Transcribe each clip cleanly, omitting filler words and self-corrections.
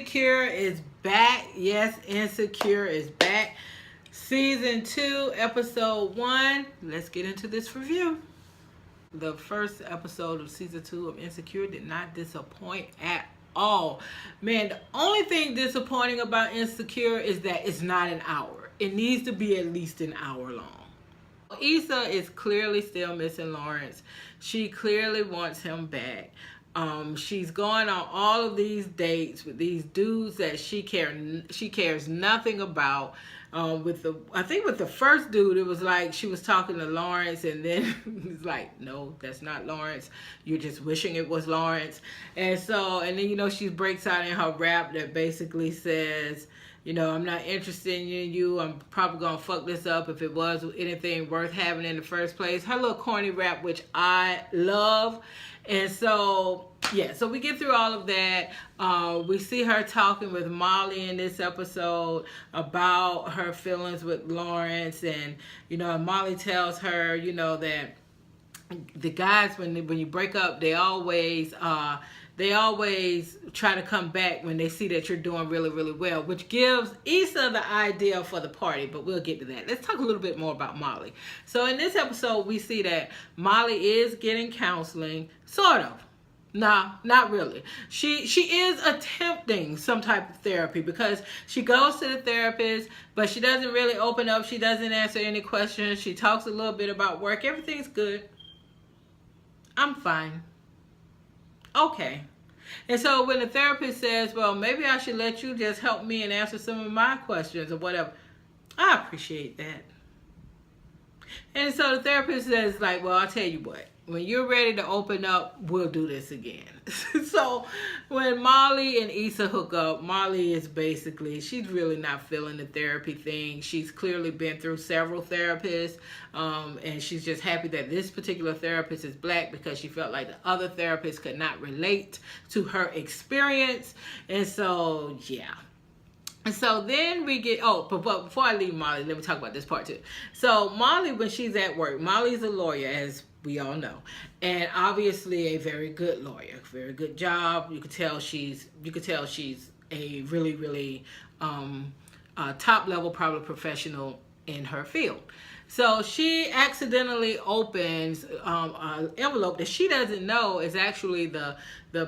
Insecure is back. Yes, Insecure is back. Season 2, episode 1. Let's get into this review. The first episode of season 2 of Insecure did not disappoint at all. Man, the only thing disappointing about Insecure is that it's not an hour. It needs to be at least an hour long. Issa is clearly still missing Lawrence. She clearly wants him back. She's going on all of these dates with these dudes that she cares nothing about. I think with the first dude, it was like she was talking to Lawrence, and then it's like, no, that's not Lawrence. You're just wishing it was Lawrence. And then she breaks out in her rap that basically says, I'm not interested in you. I'm probably going to fuck this up if it was anything worth having in the first place. Her little corny rap, which I love. And so we get through all of that. We see her talking with Molly in this episode about her feelings with Lawrence. And, Molly tells her, that the guys, when you break up, they always try to come back when they see that you're doing really, really well, which gives Issa the idea for the party, but we'll get to that. Let's talk a little bit more about Molly. So in this episode, we see that Molly is getting counseling, sort of. No, not really. She is attempting some type of therapy because she goes to the therapist, but she doesn't really open up. She doesn't answer any questions. She talks a little bit about work. Everything's good. I'm fine. Okay. And so when the therapist says, well, maybe I should let you just help me and answer some of my questions or whatever, I appreciate that. And so the therapist says, like, well, I'll tell you what, when you're ready to open up, we'll do this again. So when Molly and Issa hook up, Molly is she's really not feeling the therapy thing. She's clearly been through several therapists, and she's just happy that this particular therapist is black because she felt like the other therapists could not relate to her experience. And so, yeah. And so then we get, but before I leave Molly, let me talk about this part too. So Molly, when she's at work, Molly's a lawyer, as we all know, and obviously a very good lawyer, very good job. You could tell she's a really, really top level, probably professional in her field. So she accidentally opens an envelope that she doesn't know is actually the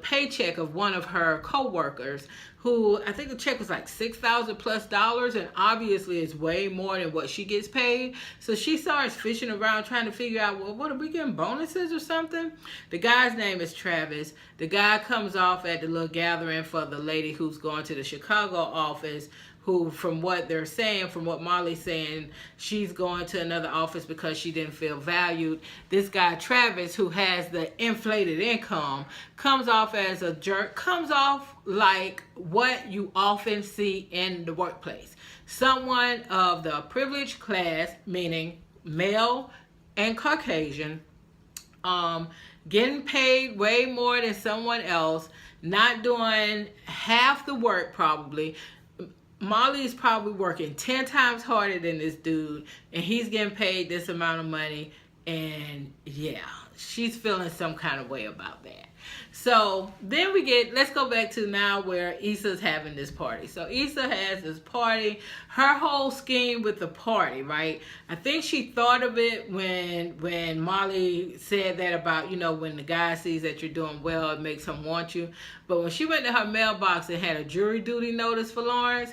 paycheck of one of her co-workers, who I think the check was like $6,000+ and obviously is way more than what she gets paid. So she starts fishing around trying to figure out, well, what are we getting, bonuses or something? The guy's name is Travis. The guy comes off at the little gathering for the lady who's going to the Chicago office, who, from what they're saying, from what Molly's saying, she's going to another office because she didn't feel valued. This guy, Travis, who has the inflated income, comes off as a jerk, comes off like what you often see in the workplace. Someone of the privileged class, meaning male and Caucasian, getting paid way more than someone else, not doing half the work probably. Molly's probably working 10 times harder than this dude, and he's getting paid this amount of money, and yeah, she's feeling some kind of way about that. So then let's go back to now where Issa's having this party. So Issa has this party, her whole scheme with the party, right? I think she thought of it when Molly said that about, when the guy sees that you're doing well, it makes him want you. But when she went to her mailbox and had a jury duty notice for Lawrence,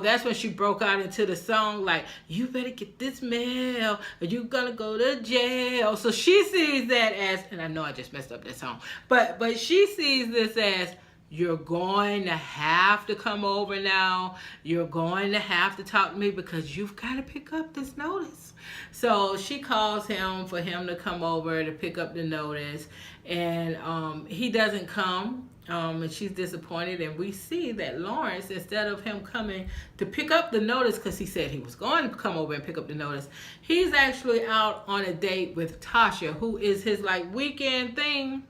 that's when she broke out into the song like, you better get this mail or you're gonna go to jail. So she sees that as, and I know I just messed up that song, but she sees this as, you're going to have to come over now. You're going to have to talk to me because you've got to pick up this notice. So she calls him for him to come over to pick up the notice, and he doesn't come. And she's disappointed, and we see that Lawrence, instead of him coming to pick up the notice, because he said he was going to come over and pick up the notice, he's actually out on a date with Tasha, who is his weekend thing.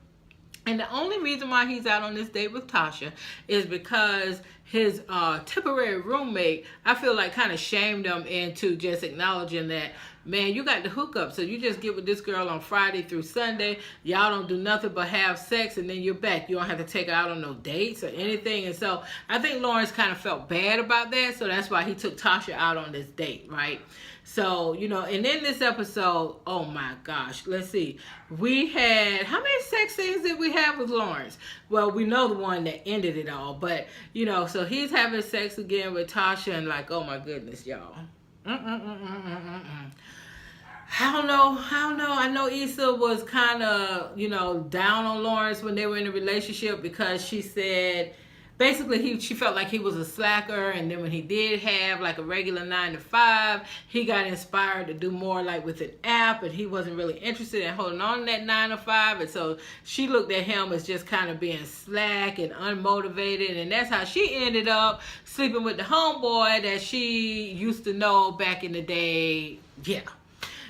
And the only reason why he's out on this date with Tasha is because his temporary roommate, I feel like kind of shamed him into just acknowledging that, man, you got the hookup, so you just get with this girl on Friday through Sunday. Y'all don't do nothing but have sex, and then you're back. You don't have to take her out on no dates or anything. And so I think Lawrence kind of felt bad about that, so that's why he took Tasha out on this date, right? So, you know, and in this episode, oh my gosh, let's see. We had, how many sex scenes did we have with Lawrence? Well, we know the one that ended it all, but, you know, so he's having sex again with Tasha, and like, oh my goodness, y'all. I don't know. I know Issa was kind of, you know, down on Lawrence when they were in a relationship because she said, basically, she felt like he was a slacker, and then when he did have like a regular 9 to 5, he got inspired to do more like with an app, and he wasn't really interested in holding on to that 9 to 5, and so she looked at him as just kind of being slack and unmotivated, and that's how she ended up sleeping with the homeboy that she used to know back in the day. Yeah.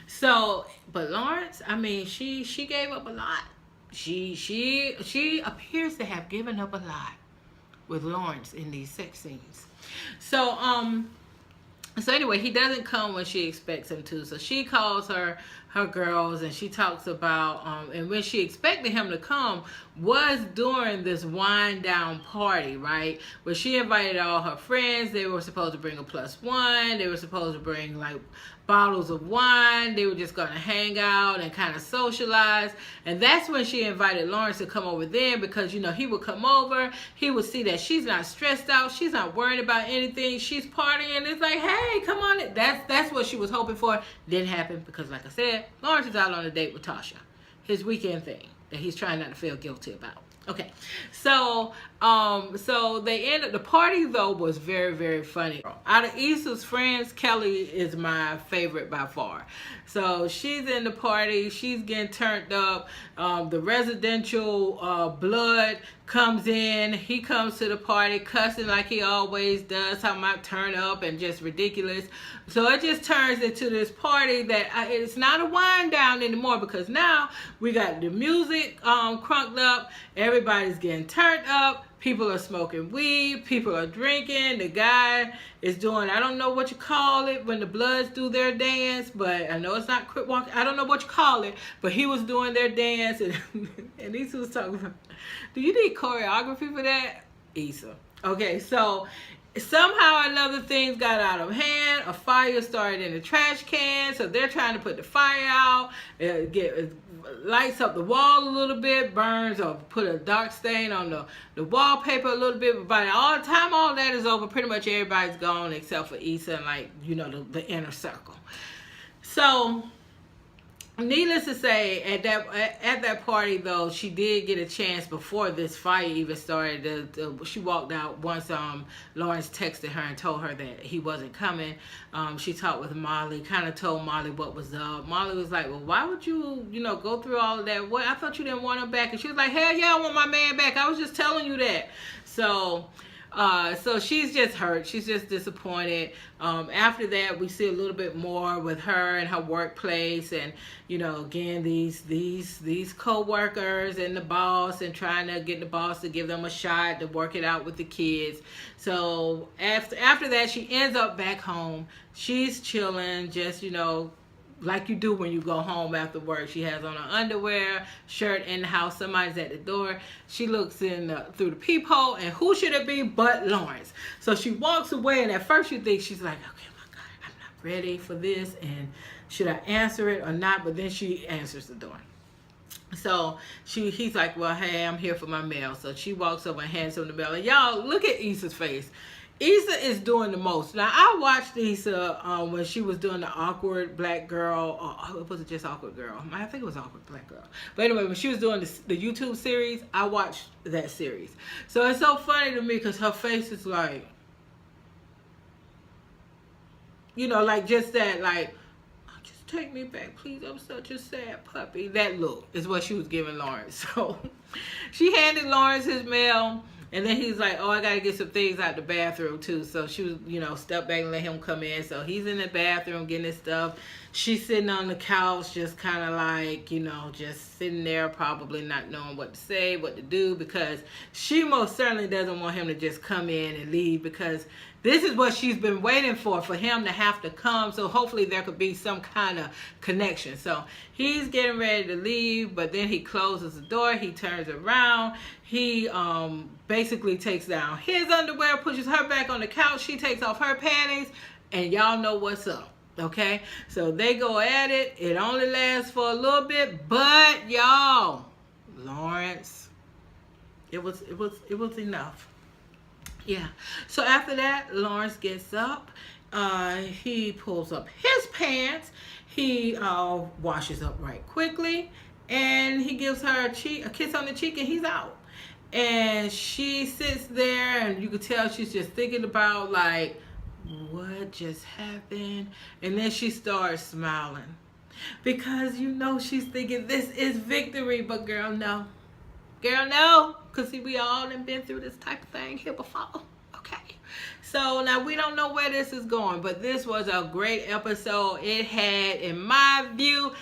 So, but Lawrence, I mean, she gave up a lot. She appears to have given up a lot with Lawrence in these sex scenes. So anyway, he doesn't come when she expects him to. So she calls her girls, and she talks about and when she expected him to come was during this wind down party, right? Where she invited all her friends. They were supposed to bring a +1. They were supposed to bring like bottles of wine. They were just going to hang out and kind of socialize. And that's when she invited Lawrence to come over then, because, you know, he would come over. He would see that she's not stressed out. She's not worried about anything. She's partying. It's like, hey, come on. That's what she was hoping for. Didn't happen because, like I said, Lawrence is out on a date with Tasha. His weekend thing that he's trying not to feel guilty about. Okay, so they ended, the party though was very, very funny. Out of Issa's friends, Kelly is my favorite by far. So she's in the party, she's getting turned up. The residential blood comes in. He comes to the party cussing like he always does, talking about turn up and just ridiculous. So it just turns into this party that it's not a wind down anymore, because now we got the music crunked up, everybody's getting turned up, people are smoking weed, people are drinking, the guy is doing, I don't know what you call it when the Bloods do their dance, but I know it's not crip walk, I don't know what you call it, but he was doing their dance, and Issa was talking about, do you need choreography for that? Issa. Okay, so somehow or another things got out of hand. A fire started in the trash can, so they're trying to put the fire out. Lights up the wall a little bit, burns or put a dark stain on the wallpaper a little bit. But by the time all that is over, pretty much everybody's gone except for Issa and, like, you know, the inner circle. So needless to say, at that party though, she did get a chance before this fire even started. She walked out once Lawrence texted her and told her that he wasn't coming. She talked with Molly, kind of told Molly what was up. Molly was like, well, why would you, you know, go through all of that? What, I thought you didn't want him back. And she was like, hell yeah, I want my man back. I was just telling you that. So she's just hurt. She's just disappointed. After that, we see a little bit more with her and her workplace, and, you know, again, these co-workers and the boss, and trying to get the boss to give them a shot to work it out with the kids. So after that, she ends up back home. She's chilling, just, you know, like you do when you go home after work. She has on her underwear, shirt in the house. Somebody's at the door. She looks in through the peephole, and who should it be but Lawrence? So she walks away, and at first you think, she's like, okay, my God, I'm not ready for this, and should I answer it or not? But then she answers the door. So he's like, well, hey, I'm here for my mail. So she walks over and hands him the mail. And y'all, look at Issa's face. Issa is doing the most. Now, I watched Issa when she was doing the awkward black girl, or was it just awkward girl? I think it was awkward black girl. But anyway, when she was doing the YouTube series, I watched that series. So it's so funny to me because her face is like, you know, like just that, like, oh, just take me back, please. I'm such a sad puppy. That look is what she was giving Lawrence. So she handed Lawrence his mail. And then he's like, oh, I got to get some things out the bathroom, too. So she was, you know, stepped back and let him come in. So he's in the bathroom getting his stuff. she's sitting on the couch, just kind of like, you know, just sitting there, probably not knowing what to say, what to do, because she most certainly doesn't want him to just come in and leave, because this is what she's been waiting for him to have to come. So hopefully there could be some kind of connection. So he's getting ready to leave, but then he closes the door. He turns around. He basically takes down his underwear, pushes her back on the couch. She takes off her panties, and y'all know what's up. Okay, so they go at it. It only lasts for a little bit, but y'all, Lawrence, it was enough. Yeah. So after that, Lawrence gets up. He pulls up his pants. He washes up right quickly, and he gives her a kiss on the cheek, and he's out. And she sits there, and you can tell she's just thinking about, like, what just happened? And then she starts smiling, because you know she's thinking this is victory. But girl, no. Girl, no. Because see, we all have been through this type of thing here before. Okay. So now we don't know where this is going, but this was a great episode. It had, in my view,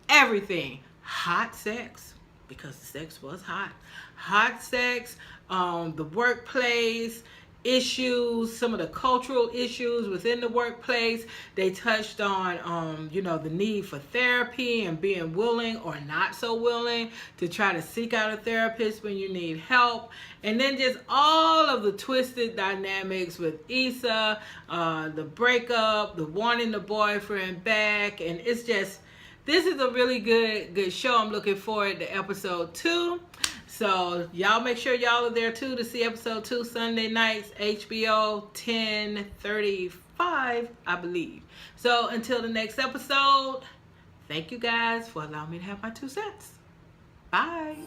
everything. Hot sex, because the sex was hot. Hot sex, the workplace issues, some of the cultural issues within the workplace. They touched on, you know, the need for therapy and being willing or not so willing to try to seek out a therapist when you need help. And then just all of the twisted dynamics with Issa, the breakup, the wanting the boyfriend back. And it's just, this is a really good show. I'm looking forward to episode 2. So y'all make sure y'all are there too to see episode 2, Sunday nights, HBO 10:35, I believe. So until the next episode, thank you guys for allowing me to have my 2 cents. Bye.